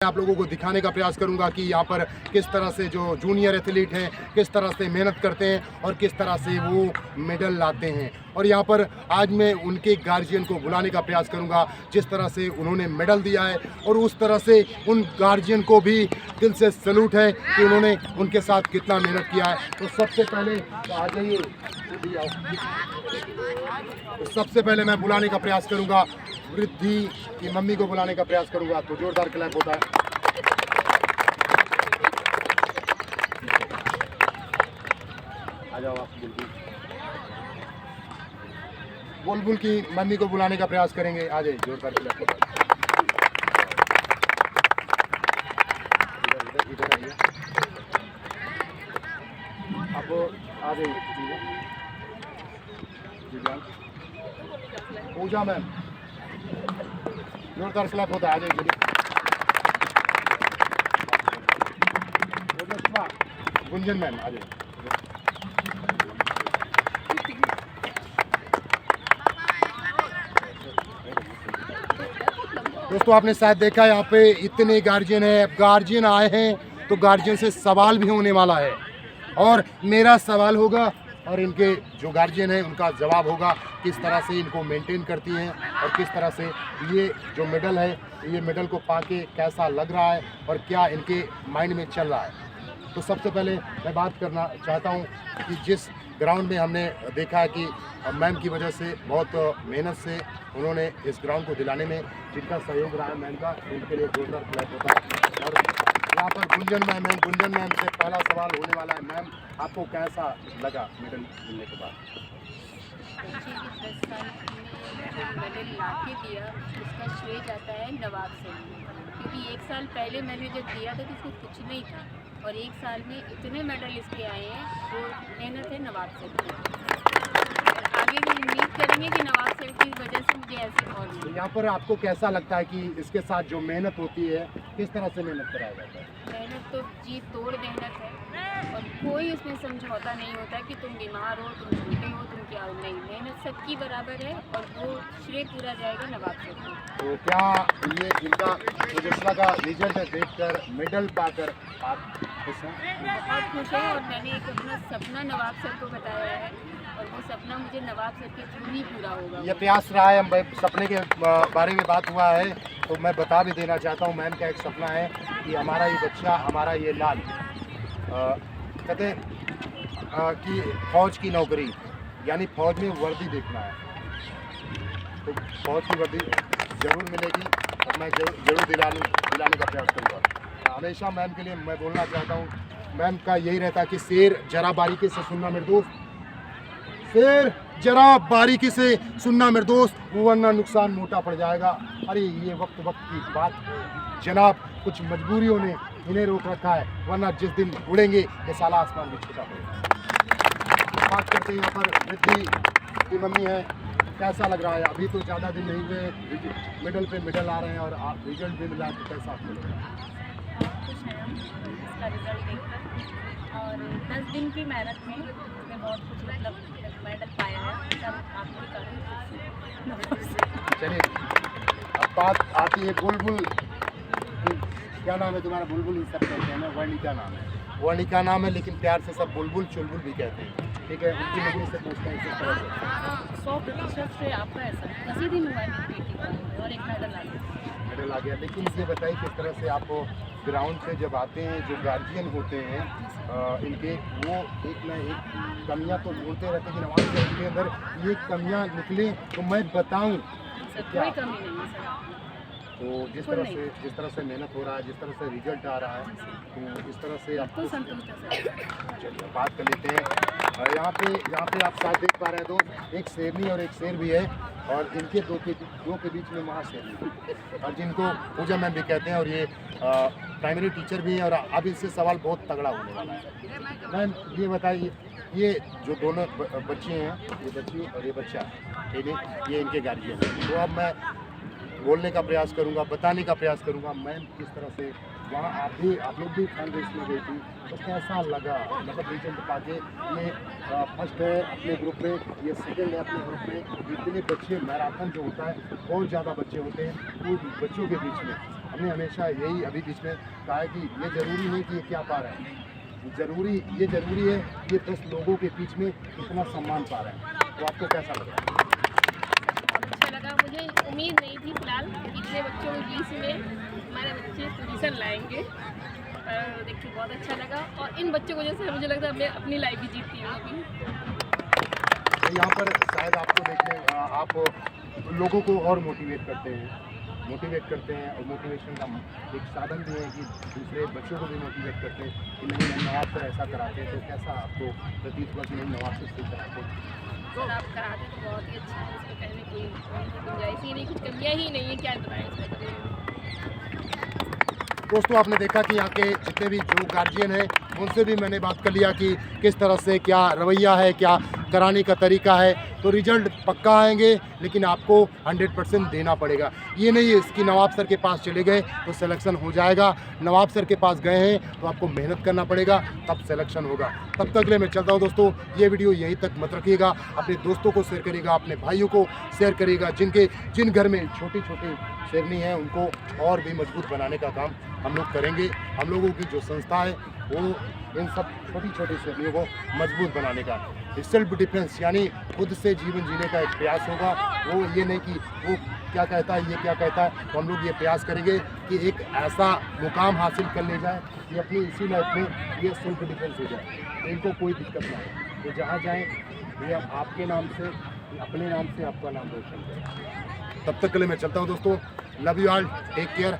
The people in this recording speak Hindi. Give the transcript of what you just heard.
आप लोगों को दिखाने का प्रयास करूंगा कि यहाँ पर किस तरह से जो जूनियर एथलीट हैं किस तरह से मेहनत करते हैं और किस तरह से वो मेडल लाते हैं। और यहाँ पर आज मैं उनके गार्जियन को बुलाने का प्रयास करूंगा, जिस तरह से उन्होंने मेडल दिया है और उस तरह से उन गार्जियन को भी दिल से सैल्यूट है कि उन्होंने उनके साथ कितना मेहनत किया है। तो सबसे पहले आ जाइए, तो सबसे पहले मैं बुलाने का प्रयास करूंगा, रिद्धि की मम्मी को बुलाने का प्रयास करूंगा। तो जोरदार क्लैप होता है। आ जाओ आप। बुलबुल की मम्मी को बुलाने का प्रयास करेंगे। आ जाइए, जोरदार क्लैप होता है। इधर आइए, अब आ जाइए पूजा मैम, जोरदार क्लैप होता है। आ जाइए। गुंजन मैम आ जाइए। दोस्तों आपने शायद देखा यहाँ पे इतने गार्जियन हैं। गार्जियन आए हैं तो गार्जियन से सवाल भी होने वाला है और मेरा सवाल होगा और इनके जो गार्जियन हैं उनका जवाब होगा, किस तरह से इनको मेंटेन करती हैं और किस तरह से ये जो मेडल है, ये मेडल को पाके कैसा लग रहा है और क्या इनके माइंड में चल रहा है। तो सबसे पहले मैं बात करना चाहता हूँ कि जिस ग्राउंड में हमने देखा है कि मैम की वजह से बहुत मेहनत से उन्होंने इस ग्राउंड को दिलाने में जिनका सहयोग रहा है मैम का, उनके लिए जोरदार क्लैप होता है। और यहाँ पर गुंजन मैम है। गुंजन मैम से पहला सवाल होने वाला है। मैम, आपको कैसा लगा मेडल मिलने के बाद? मेडल ला के दिया उसका श्रेय जाता है नवाब से, क्योंकि 1 साल पहले मैंने जब दिया था तो इसको कुछ नहीं था और 1 साल में इतने मेडल इसके आए हैं। वो मेहनत है नवाब से। आगे भी उम्मीद करेंगे कि नवाब साहब की वजह से मुझे ऐसे और मिले। यहाँ पर आपको कैसा लगता है कि इसके साथ जो मेहनत होती है, किस तरह से मेहनत कराया जाता है? मेहनत तो जी तोड़ मेहनत है और कोई उसमें समझौता नहीं होता कि तुम बीमार हो, तुम छोटे हो, तुम क्या हो। नहीं, मेहनत सबकी बराबर है और वो श्रेय पूरा जाएगा नवाब साहब को। तो क्या ये इनका मुजस्ला का रिजल्ट देखकर, मेडल पाकर आप खुश हैं? बहुत खुश है और मैंने एक अपना सपना नवाब सर को बताया है और वो सपना मुझे नवाब सर के थ्रू ही पूरा होगा। ये प्रयास रहा है। सपने के बारे में बात हुआ है तो मैं बता भी देना चाहता हूँ, मैम का एक सपना है कि हमारा ये बच्चा, हमारा ये लाल कहते कि फौज की नौकरी यानी फौज में वर्दी देखना है, तो फौज की वर्दी ज़रूर मिलेगी और मैं जरूर दिलाने का प्रयास करूँगा। हमेशा मैम के लिए मैं बोलना चाहता हूँ, मैम का यही रहता है कि शेर जरा बारीकी से सुनना मेरे दोस्त, शेर जरा बारीकी से सुनना मेरे दोस्त, वरना नुकसान मोटा पड़ जाएगा। अरे ये वक्त की बात जनाब, कुछ मजबूरियों ने इन्हें रोक रखा है, वरना जिस दिन उड़ेंगे ये साला आसमान भी छोटा पड़ेगा। बात करते हैं यहाँ पर रिद्धि की मम्मी है, कैसा लग रहा है? अभी तो ज़्यादा दिन नहीं हुए, मेडल पे मेडल आ रहे हैं और आप रिजल्ट भी मिला, तो कैसा आपको लग रहा है? खुश हैं हम इसका रिजल्ट देखकर और 10 दिन की मेहनत में मैं बहुत कुछ मतलब मेडल पाया है, सब आपके कारण। चलिए अब बात आती है बुलबुल। क्या नाम है तुम्हारा? बुलबुल ही सब कहते हैं ना, वर्णिका नाम है। वर्णिका नाम है, लेकिन प्यार से सब बुलबुल चुलबुल भी कहते हैं। ठीक है, उनकी मम्मी से पूछते हैं किस तरह से। 100% श्रेय आपका है सर। इसी दिन हुआ है मेरी बेटी का और एक मेडल आ गया। मेडल आ गया। लेकिन ये बताइए किस तरह से आप ग्राउंड पे जब आते हैं, जो गार्जियन होते हैं इनके, वो एक ना एक कमियां तो ढूंढते रहते हैं कि नवाब साहब के अंदर ये कमियां निकले तो मैं बताऊं क्या। कोई कमी नहीं है सर। तो जिस तरह से मेहनत हो रहा है, जिस तरह से रिजल्ट आ रहा है, तो इस तरह से आपको संतुष्ट है सर। चलिए बात कर लेते हैं। यहाँ पे आप साथ देख पा रहे हैं दोस्त, एक शेरनी और एक शेर भी है और इनके दो के बीच में महाशेर और जिनको पूजा मैम भी कहते हैं, और ये प्राइमरी टीचर भी हैं। और अब इससे सवाल बहुत तगड़ा होने वाला है। मैम ये बताइए, ये जो दोनों बच्चे हैं, ये बच्ची और ये बच्चा, ये इनके गार्जियन हैं। तो अब मैं बोलने का प्रयास करूंगा, बताने का प्रयास करूंगा मैम किस तरह से वहाँ आप लोग भी फंड रेस में गई थी, तो कैसा लगा? मतलब रिजल्ट पाके ये फर्स्ट है अपने ग्रुप में, ये सेकंड है अपने ग्रुप में। इतने बच्चे, मैराथन जो होता है बहुत ज़्यादा बच्चे होते हैं, वो बच्चों के बीच में आपने हमेशा यही अभी बीच में कहा है कि ये ज़रूरी नहीं कि ये क्या पा रहे हैं, ये ज़रूरी है कि 10 लोगों के बीच में कितना सम्मान पा रहे हैं। तो आपको कैसा लगा? बहुत अच्छा लगा। मुझे उम्मीद नहीं थी फिलहाल कि इतने बच्चों के बीच में हमारे बच्चे पोजीशन लाएंगे, पर देख के बहुत अच्छा लगा। और इन बच्चों को जैसे मुझे लगता है मैं अपनी लाइफ भी जीती हूँ अभी। तो यहाँ पर शायद आपको देखने आप लोगों को और मोटिवेट करते हैं और मोटिवेशन का एक साधन भी है कि दूसरे बच्चों को भी मोटिवेट करते हैं कि नहीं हम नवाब सर ऐसा कराते हैं। तो कैसा आपको प्रतीत हुआ कि नहीं नवाब सर से कराते हैं? सर आप कराते तो बहुत ही अच्छा है, इसमें कहने कोई गुंजाइश ही नहीं, कुछ कमियाँ ही नहीं है, क्या बताएं इसमें। दोस्तों आपने देखा कि यहाँ के जितने भी जो गार्जियन हैं उनसे भी मैंने बात कर लिया कि किस तरह से क्या रवैया है, क्या कराने का तरीका है। तो रिजल्ट पक्का आएंगे, लेकिन आपको 100% देना पड़ेगा। ये नहीं है इसकी नवाब सर के पास चले गए तो सिलेक्शन हो जाएगा। नवाब सर के पास गए हैं तो आपको मेहनत करना पड़ेगा, तब सिलेक्शन होगा। तब तक ले मैं चलता हूँ दोस्तों। ये वीडियो यहीं तक मत रखिएगा, अपने दोस्तों को शेयर करिएगा, अपने भाइयों को शेयर करिएगा। जिन घर में छोटी छोटी शेरनी है उनको और भी मजबूत बनाने का काम हम लोग करेंगे। हम लोगों की जो संस्था है वो इन सब छोटी छोटी शेरनियों को मजबूत बनाने का, सेल्फ डिफेंस यानी खुद से जीवन जीने का एक प्रयास होगा। वो ये नहीं कि वो क्या कहता है, ये क्या कहता है। तो हम लोग ये प्रयास करेंगे कि एक ऐसा मुकाम हासिल कर ले जाए कि अपनी इसी लाइफ में ये सेल्फ डिफेंस हो जाए, तो इनको कोई दिक्कत ना हो। तो जहाँ जाएँ ये आपके नाम से, अपने नाम से आपका नाम रोशन करें। तब तक के लिए मैं चलता हूँ दोस्तों। Love you all, take care.